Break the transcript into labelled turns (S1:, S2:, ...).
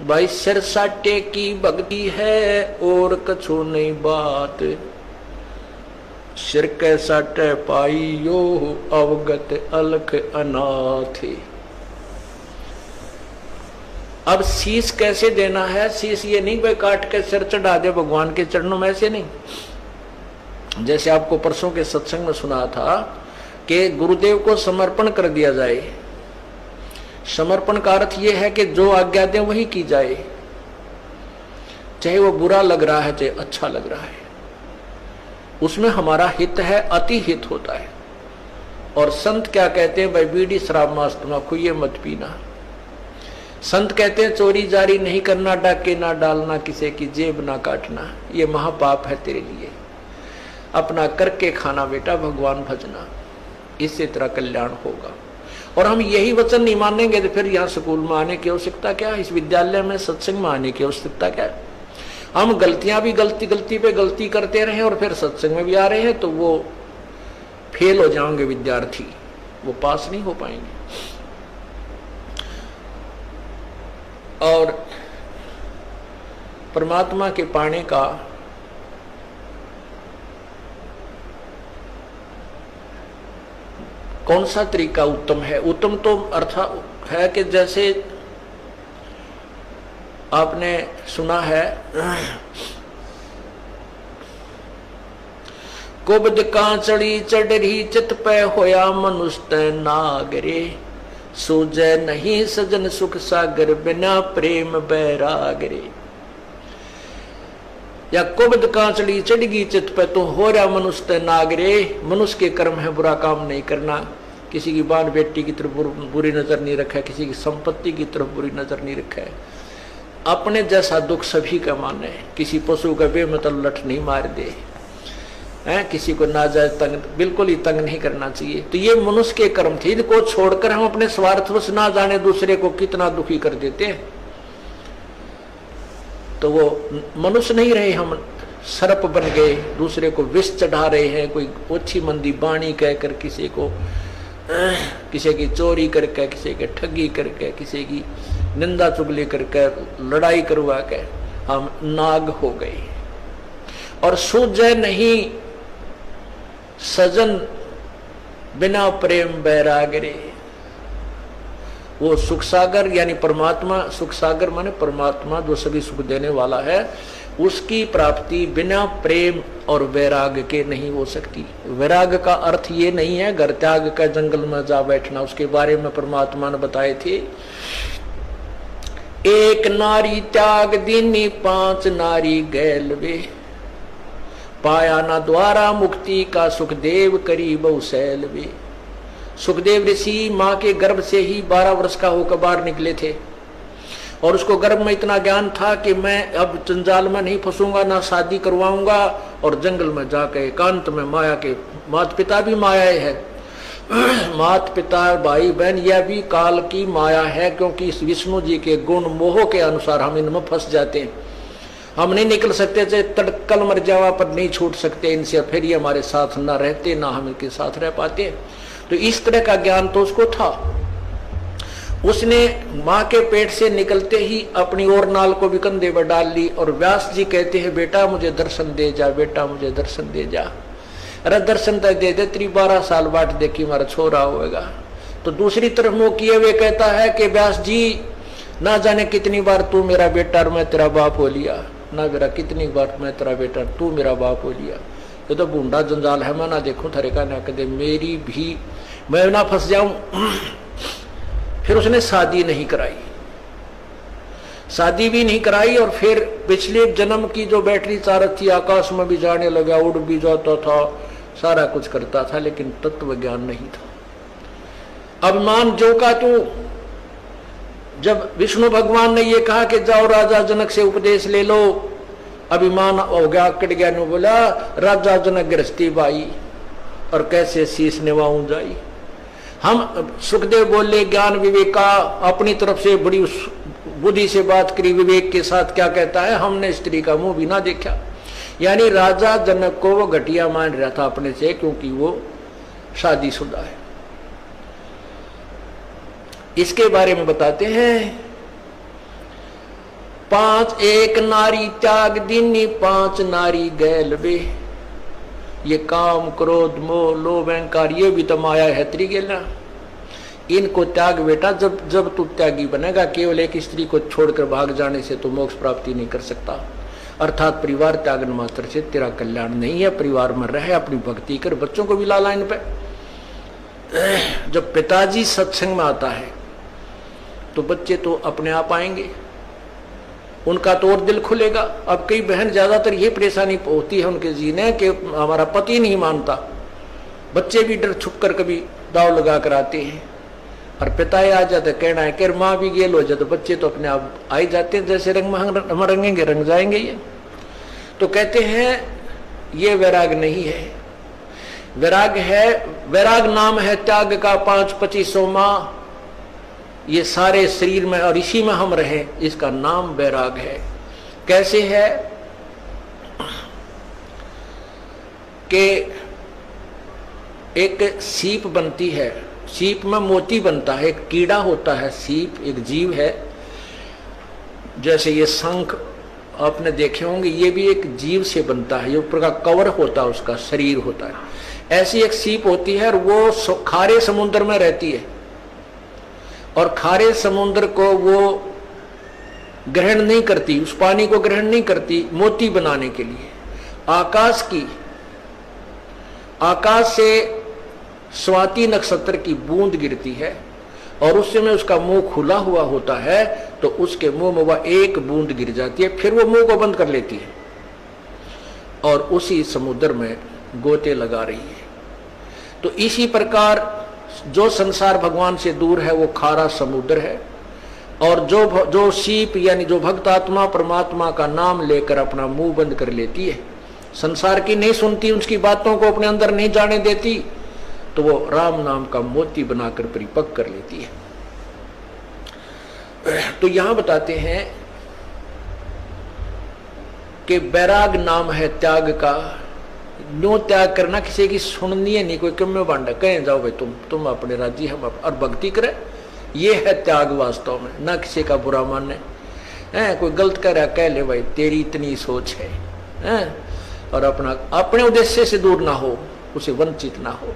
S1: भाई सिर साटे की भक्ति है और कछु नहीं बात, सिर के साटे पाइयो अवगत अलख अनाथ। अब शीश कैसे देना है? शीश ये नहीं भाई काट के सिर चढ़ा दे भगवान के चरणों में, ऐसे नहीं। जैसे आपको परसों के सत्संग में सुना था कि गुरुदेव को समर्पण कर दिया जाए। समर्पण का अर्थ यह है कि जो आज्ञा दे वही की जाए, चाहे वो बुरा लग रहा है चाहे अच्छा लग रहा है, उसमें हमारा हित है, अति हित होता है। और संत क्या कहते हैं? भाई बीड़ी शराब मांस तम्बाकू ये मत पीना। संत कहते हैं चोरी जारी नहीं करना, डाके ना डालना, किसी की जेब ना काटना, ये महापाप है तेरे लिए। अपना करके खाना बेटा, भगवान भजना, इससे तेरा कल्याण होगा। और हम यही वचन नहीं मानेंगे तो फिर यहाँ स्कूल में आने की आवश्यकता क्या है? इस विद्यालय में सत्संग में आने की आवश्यकता क्या है? हम गलतियां भी गलती पे गलती करते रहे और फिर सत्संग में भी आ रहे हैं तो वो फेल हो जाएंगे विद्यार्थी, वो पास नहीं हो पाएंगे। और परमात्मा के पाने का कौन सा तरीका उत्तम है? उत्तम तो अर्थ है कि जैसे आपने सुना है कुबद कांचड़ी चढ़ी चित पे होया मनुष्य नागरे, सूझे नहीं सजन सुख सागर बिना प्रेम बैरागरे। या कुबद कांचड़ी चढ़गी चित पे तो हो रहा मनुष्य नागरे। मनुष्य के कर्म है बुरा काम नहीं करना, किसी की बाल बेटी की तरफ बुरी नजर नहीं रखा, किसी की संपत्ति की तरफ बुरी नजर नहीं रखा है, अपने जैसा दुख सभी का माने, किसी पशु का बेमतलब लठ नहीं मार दे, किसी को नाजायज तंग बिल्कुल ही तंग नहीं करना चाहिए। तो ये मनुष्य के कर्म थे, इनको छोड़कर हम अपने स्वार्थवश ना जाने दूसरे को कितना दुखी कर देते हैं, तो वो मनुष्य नहीं रहे, हम सर्प बन गए, दूसरे को विष चढ़ा रहे हैं। कोई ओछी मंदी बाणी कहकर किसी को, किसी की चोरी करके, किसी के ठगी करके, किसी की निंदा चुगली करके, लड़ाई करवा के हम नाग हो गए। और सूझे नहीं सजन बिना प्रेम बैरागरे। वो सुख सागर यानी परमात्मा, सुख सागर माने परमात्मा जो सभी सुख देने वाला है, उसकी प्राप्ति बिना प्रेम और वैराग के नहीं हो सकती। वैराग का अर्थ ये नहीं है घर त्याग का जंगल में जा बैठना, उसके बारे में परमात्मा ने बताए थे। एक नारी त्याग दीनी पांच नारी गैलवे, पाया ना द्वारा मुक्ति का सुखदेव करी बहुशैल वे। सुखदेव ऋषि माँ के गर्भ से ही 12 वर्ष का होकर बाहर निकले थे और उसको गर्भ में इतना ज्ञान था कि मैं अब जंजाल में नहीं फंसूंगा, ना शादी करवाऊंगा, और जंगल में जाकर एकांत में माया के, माता पिता भी माया है, माता पिता भाई बहन यह भी काल की माया है, क्योंकि इस विष्णु जी के गुण मोह के अनुसार हम इनमें फंस जाते हैं। हम नहीं निकल सकते, चाहे तड़कल मर जावा पर नहीं छूट सकते इनसे, फिर ये हमारे साथ ना रहते ना हम इनके साथ रह पाते। तो इस तरह का ज्ञान तो उसको था। उसने माँ के पेट से निकलते ही अपनी और नाल को भी कंधे पर डाल ली और व्यास जी कहते हैं बेटा मुझे दर्शन दे जा, बेटा मुझे दर्शन दे जा। अरे दर्शन तक दे दे, तेरी 12 साल बाट देखी हमारा छोरा होएगा। तो दूसरी तरफ मुंह किए हुए कहता है कि व्यास जी ना जाने कितनी बार तू मेरा बेटा और मैं तेरा बाप हो लिया, ना मेरा कितनी बार मैं तेरा बेटा तू मेरा बाप हो लिया। ये तो बूंदा जंजाल है, मैं ना देखूं थरे का, ना कदे मेरी भी मैं ना फंस जाऊं। फिर उसने शादी नहीं कराई, शादी भी नहीं कराई, और फिर पिछले जन्म की जो बैटरी चार्ज थी आकाश में भी जाने लगा, उड़ भी जाता था, सारा कुछ करता था, लेकिन तत्व ज्ञान नहीं था। अभिमान जो का तू, जब विष्णु भगवान ने ये कहा कि जाओ राजा जनक से उपदेश ले लो, अभिमान हो गया, कट गया, ने बोला राजा जनक गृहस्थी बाई और कैसे शीश निभाऊं जाई। हम सुखदेव बोले ज्ञान विवेक का, अपनी तरफ से बड़ी बुद्धि से बात करी, विवेक के साथ क्या कहता है, हमने स्त्री का मुंह भी ना देखा। यानी राजा जनक को वो घटिया मान रहा था अपने से, क्योंकि वो शादीशुदा है। इसके बारे में बताते हैं पांच एक नारी त्याग दीनी, पांच नारी गैल वे। ये काम क्रोध मोह लोभ अहंकार ये भी तो माया है त्रिगेला। इनको त्याग बेटा, जब जब तू त्यागी बनेगा। केवल एक स्त्री को छोड़कर भाग जाने से तो मोक्ष प्राप्ति नहीं कर सकता। अर्थात परिवार त्यागन मात्र से तेरा कल्याण नहीं है। परिवार में रहे, अपनी भक्ति कर, बच्चों को भी ला लाइन पे। जब पिताजी सत्संग में आता है तो बच्चे तो अपने आप आएंगे, उनका तो और दिल खुलेगा। अब कई बहन ज्यादातर ये परेशानी होती है उनके जीने कि हमारा पति नहीं मानता, बच्चे भी डर छुप कर कभी दाव लगा कर आते हैं, और पिता आ जाते कहना है कि माँ भी गेल हो जाए तो बच्चे तो अपने आप आ ही जाते हैं। जैसे रंग में हम रंगेंगे रंग जाएंगे। ये तो कहते हैं ये वैराग नहीं है। वैराग है, वैराग नाम है त्याग का 5-25 माह। ये सारे शरीर में और इसी में हम रहे, इसका नाम वैराग है। कैसे है कि एक सीप बनती है, सीप में मोती बनता है, एक कीड़ा होता है, सीप एक जीव है। जैसे ये शंख आपने देखे होंगे, ये भी एक जीव से बनता है, ये ऊपर का कवर होता है, उसका शरीर होता है। ऐसी एक सीप होती है और वो खारे समुद्र में रहती है, और खारे समुद्र को वो ग्रहण नहीं करती, उस पानी को ग्रहण नहीं करती मोती बनाने के लिए। आकाश से स्वाति नक्षत्र की बूंद गिरती है और उस समय उसका मुंह खुला हुआ होता है, तो उसके मुंह में वह एक बूंद गिर जाती है, फिर वो मुंह को बंद कर लेती है और उसी समुद्र में गोते लगा रही है। तो इसी प्रकार जो संसार भगवान से दूर है वो खारा समुद्र है, और जो सीप यानी जो भक्त आत्मा परमात्मा का नाम लेकर अपना मुंह बंद कर लेती है, संसार की नहीं सुनती, उसकी बातों को अपने अंदर नहीं जाने देती, तो वो राम नाम का मोती बनाकर परिपक्व कर लेती है। तो यहां बताते हैं कि वैराग नाम है त्याग का। न्यो त्याग करना, किसी की सुननी है नहीं, कोई क्यों में बांधा, कहें जाओ भाई तुम अपने राजी, हम और भक्ति करें, ये है त्याग वास्तव में। ना किसी का बुरा माने, कोई गलत कह रहा कह ले भाई तेरी इतनी सोच है, और अपना अपने उद्देश्य से दूर ना हो, उसे वंचित ना हो।